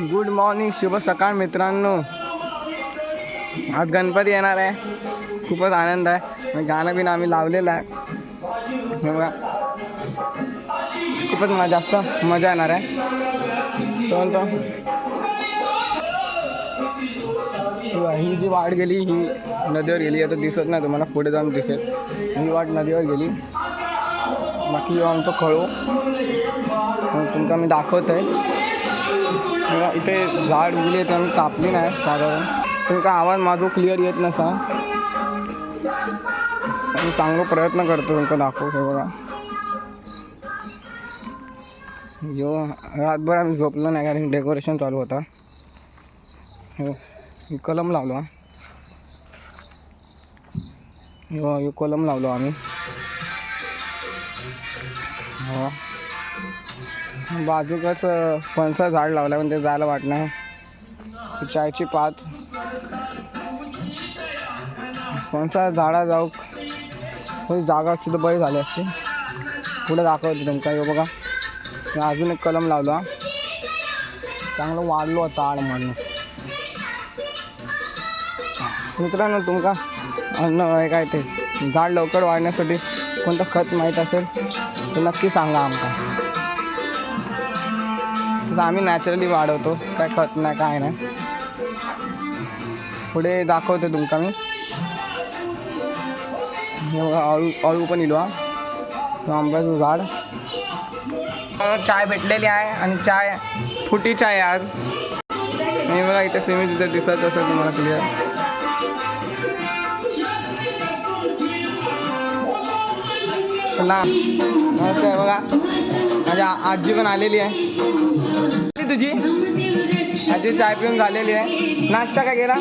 Good morning, शुभ सकाळ मित्रांनो. आज गणपती येणार आहे, खूपच आनंद आहे. गाणं बिणं आम्ही लावलेलं आहे. बघा खूपच जास्त मजा येणार आहे. तो ही जी वाट गेली ही नदीवर गेली, आता दिसत नाही तुम्हाला, पुढे जाऊन दिसेल. ही वाट नदीवर गेली. बाकी आमचं खळो तुमका मी दाखवत आहे. इथे झाड उगली आहे, आम्ही कापली नाही. साधारण तुमचा आवाज माझा क्लिअर येत नसा, मी चांगला प्रयत्न करतो तुमका दाखवतो. बघा यो रातभर आम्ही झोपलो नाही, कारण डेकोरेशन चालू होता. कलम लावलो. यो कलम लावलो आम्ही. हो, बाजूकच फणसा झाड लावलं, पण ते जायला वाट नाही. चायची पात फणसा झाडा जाऊ जागा असती तर बरी झाली असते. पुढे दाखवते तुमका. हे बघा, अजून एक कलम लावला, चांगलं वाढलो होता आड म्हणून. मित्रांनो, तुमका अन्न काय ते झाड लवकर वाढण्यासाठी कोणतं खत माहीत असेल तर नक्की सांगा आमका. आम्ही नॅचरली वाढवतो, काय खत नाही काय नाही. पुढे दाखवते तुमका मी. अळू पण इलो आंब्याचं झाड. चाय भेटलेली आहे आणि चाय फुटी चाय आज. मी बघा इथे सिमी तिथे दिसत असेल तुम्हाला क्लिअर. नमस्कार. बघा माझी आजी पण आलेली आहे. तुझी आजी चाय पिऊन झालेली आहे. नाश्ता काय केला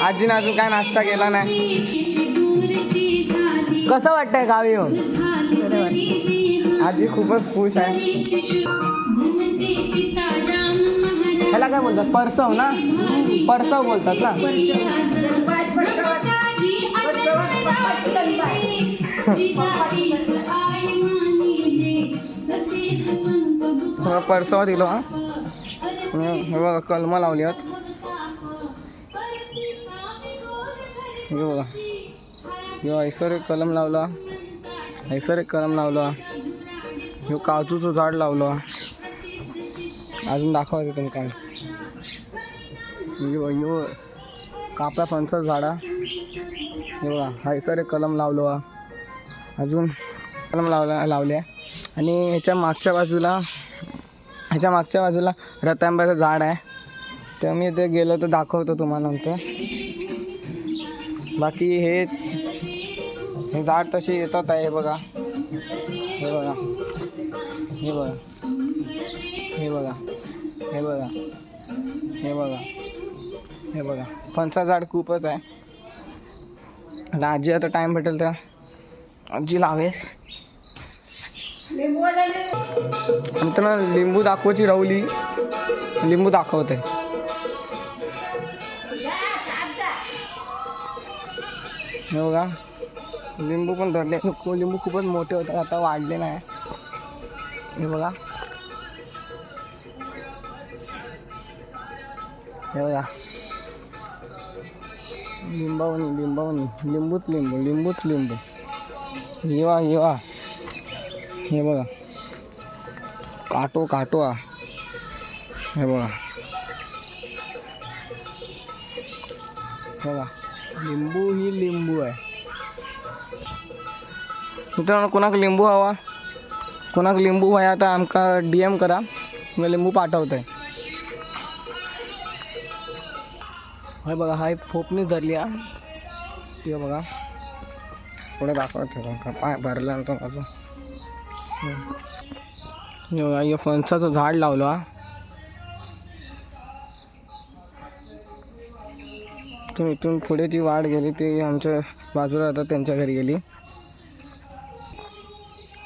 आजीने? अजून काय नाश्ता केला नाही. कसं वाटतंय गावी येऊन? आजी खूपच खुश आहे. ह्याला काय बोलतात? परसव ना? परसव बोलतात ना? परसव दिलो. हा हे बघा कलम लावली आहेत. हे बघा, ह्यो ऐसर एक कलम लावला, ऐसर एक कलम लावला. ह्यो काजूचं झाड लावलं. अजून दाखवायचं तुमका. ह्यो कापला फणसाचं झाडा. हे बघा ऐसर एक कलम लावलो. अजून कलम लावले. आणि ह्याच्या मागच्या बाजूला रतांब्याचं झाड आहे. तर मी ते गेलो तर दाखवतो तुम्हाला नंतर. बाकी हे झाड तशी येतात आहे. बघा हे बघा, हे बघा, हे बघा, हे बघा, हे बघा, हे बघा. फणसा झाड खूपच आहे. आता आजी आता टाईम भेटेल तर आजी लावेल. मित्रांनो, लिंबू दाखवायची राहुली. लिंबू दाखवते. हे बघा लिंबू पण धरले. लिंबू खूपच मोठे होते, आता वाढले नाही. हे बघा, हे बघा लिंबूच लिंबू. येवा हे बघा काटो हे बघा लिंबू आहे. मित्रांनो, कोणाक लिंबू हवा, कोणाक लिंबू हवा आता आमका DM करा, मी लिंबू पाठवतोय. हे बघा, हा फोपणी धरली. हे बघा पुढे दाखवतो पाय भरल्यानंतर माझं. हे बघा, हे फणसाचं झाड लावलं. इथून पुढे जी वाढ गेली ती आमच्या बाजूला राहतात त्यांच्या घरी गेली.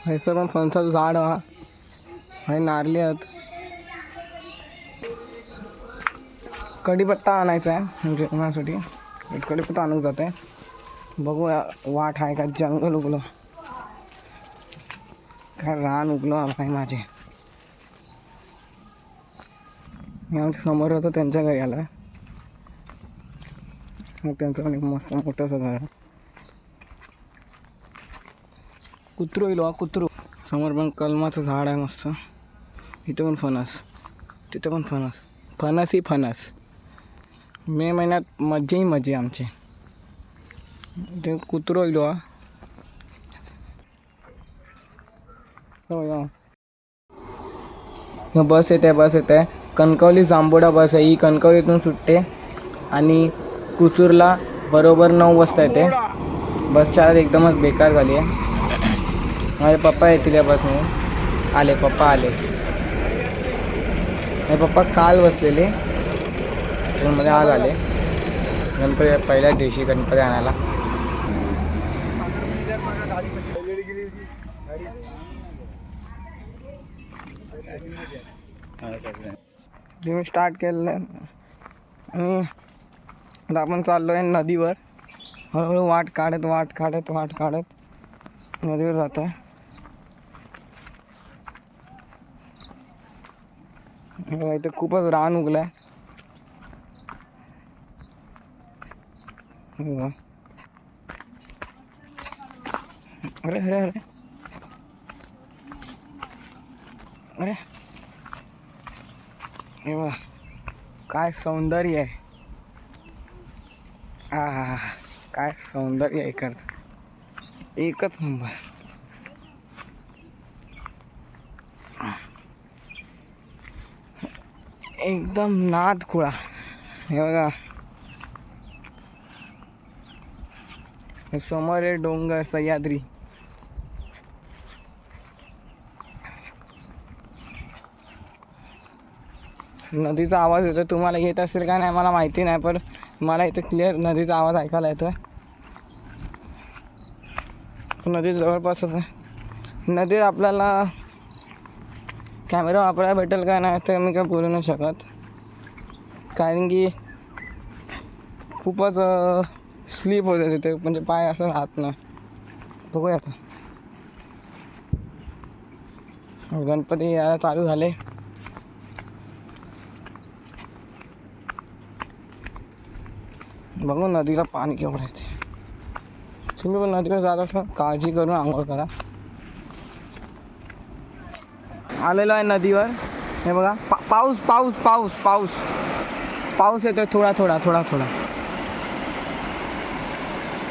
हे पण फणसाचं झाड आहे. नारली आहेत. कढीपत्ता आणायचा आहे म्हणजे उन्हासाठी. कढीपत्ता आणून जात आहे. बघूया वाट आहे का जंगल उगलं काय रान उगलं आहे माझे. मी आमच्या समोर होतो त्यांच्या घरी आला. मग त्यांचं पण एक मस्त मोठंसं घर आहे. कुत्रू येईल हा कुत्रू. समोर पण कलमाचं झाड आहे मस्त. इथे पण फणस, तिथे पण फणस. फणस ही फणस. मे महिन्यात मजा ही मजा आमची. ते कुत्रो येईल हा. हो बस येते कणकवली जांभोडा बस आहे. ही कणकवलीतून सुटते आणि कुसूरला बरोबर 9 वाजता येते. बस चार्ज एकदमच बेकार झाली आहे. माझे पप्पा येतील या बसमध्ये. आले पप्पा आले. माझे पप्पा काल बसलेले ट्रेनमध्ये, आज आले गणपती पहिल्याच दिवशी गणपती आणायला. मी स्टार्ट केलं आणि आता आपण चाललो आहे नदीवर. हळूहळू वाट काढत नदीवर जातो आहे. इथे खूपच रान उगलं आहे. अरे अरे अरे अरे हे बघा काय सौंदर्य आहे. हा काय सौंदर्य आहे कर एकच नंबर. एकदम नाद खुळा. हे बघा समोर आहे डोंगर सह्याद्री. नदीचा आवाज येतो. तुम्हाला येत असेल का नाही मला माहिती नाही, पण मला इथे क्लिअर नदीचा आवाज ऐकायला येतोय. नदी जवळपासच आहे. नदीत आपल्याला कॅमेरा वापरायला भेटेल का नाही तर मी काय बोलू नाही शकत, कारण की खूपच स्लीप होते तिथे, म्हणजे पाय असं राहत नाही. बघूया आता. गणपती यायला चालू झाले. बघू नदीला पाणी केवढं येते. तुम्ही पण नदीवर जात असा काळजी करून आंघोळ करा. आलेलो आहे नदीवर. हे बघा पाऊस पाऊस पाऊस पाऊस पाऊस येतोय थोडा.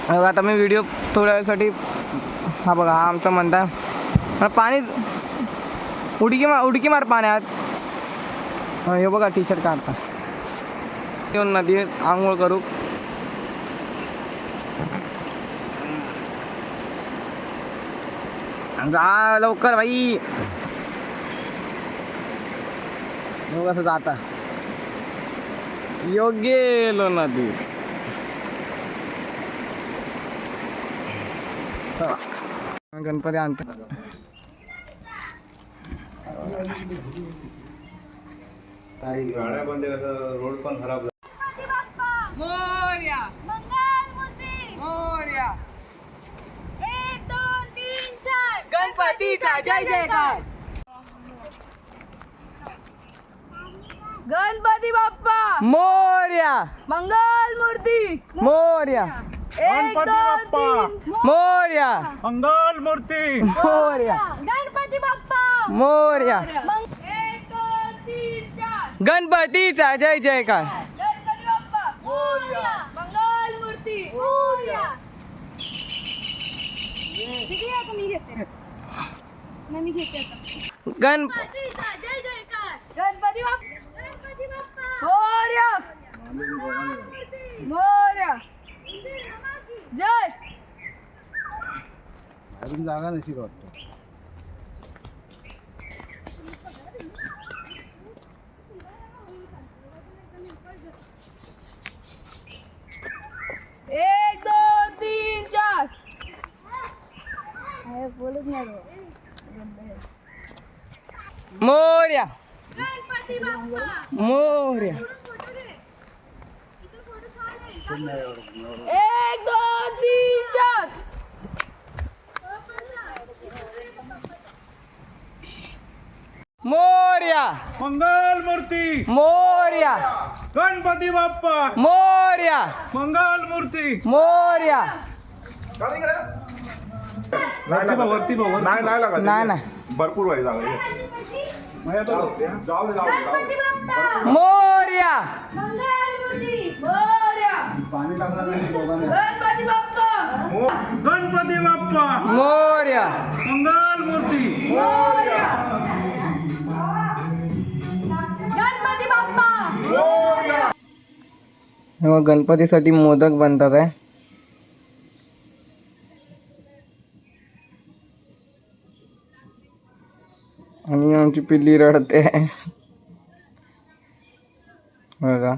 बघा आता मी व्हिडिओ थोड्या वेळासाठी. हा बघा हा आमचा मंदार. पाणी उडकी मार पाण्यात. हे बघा टी शर्ट काढता. येऊन नदीत आंघोळ करू. जा लवकर भाई. कसं जाता योग्य लो नदी. गणपती आणतो. गाड्या बंद रोड पण खराब. मोरया मोरया. 1 2 3 4 गणपतीचा जय जयकार. गणपती बाप्पा मोरया मंगल मूर्ती मोरया. 1 2 3 मोरया मंगल मूर्ती. मोरया गणपती बाप्पा मोरया. 1 2 3 4 गणपतीचा जय जयकार. गणपती बाप्पा मोरया मंगल मूर्ती मोरया. ठीक आहे मी घेते. मी घेते आता. गणपतीचा जय जयकार. गणपती बाप्पा मोरया मोरया. जय. अजून जागा नशी वाटतो. एक दोन तीन चार. बोलत नाही. मोरया गणपती बाप्पा मोरया. 1 2 3 4. मोरया मंगल मूर्ती. मोरया. मोरया गणपती बाप्पा मोरया मंगल मूर्ती मोरया. वरती भाऊ नाही नाही लागत नाही नाही भरपूर व्हायला लागले जाऊ दे गणपती बाप्पा मोरया मंगलमूर्ती मोरया. पाणी लागणार नाही दोघांना. गणपती बाप्पा गणपती बाप्पा मोरया मंगल मूर्ती मोरया. गणपती बाप्पा मग गणपतीसाठी मोदक बनतात आहे. आणि आमची पिल्ली रडते बघा.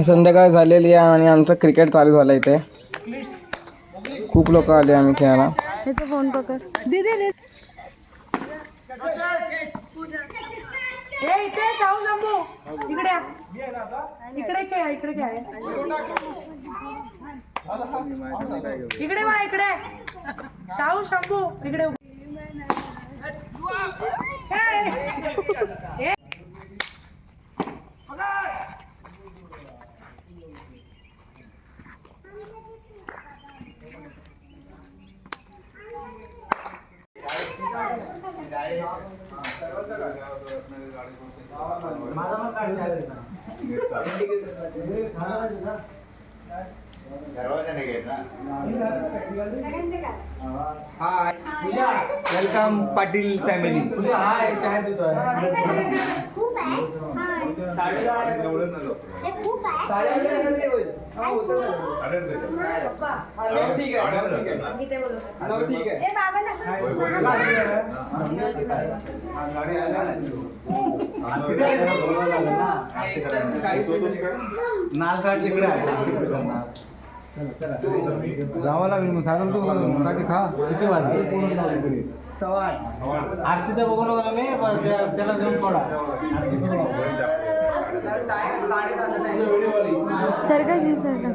संध्याकाळ झालेली आहे आणि आमचं क्रिकेट चालू झालं इथे. खूप लोक आले आम्ही खेळायला. ह्याचा फोन पकड दीदी. इथे शाहू शंभू इकडे या. इकडे खेळा इकडे खेळा इकडे वा इकडे शाहू शंभू इकडे वेलकम पाटील फॅमिली. खूप आहे हे खूप आहे. ए बाबा जावं लागेल मग सागर तू काकी खा. किती वाजले? आरती तर बघू नका मी त्याला घेऊन पडा. सरका जी सरका.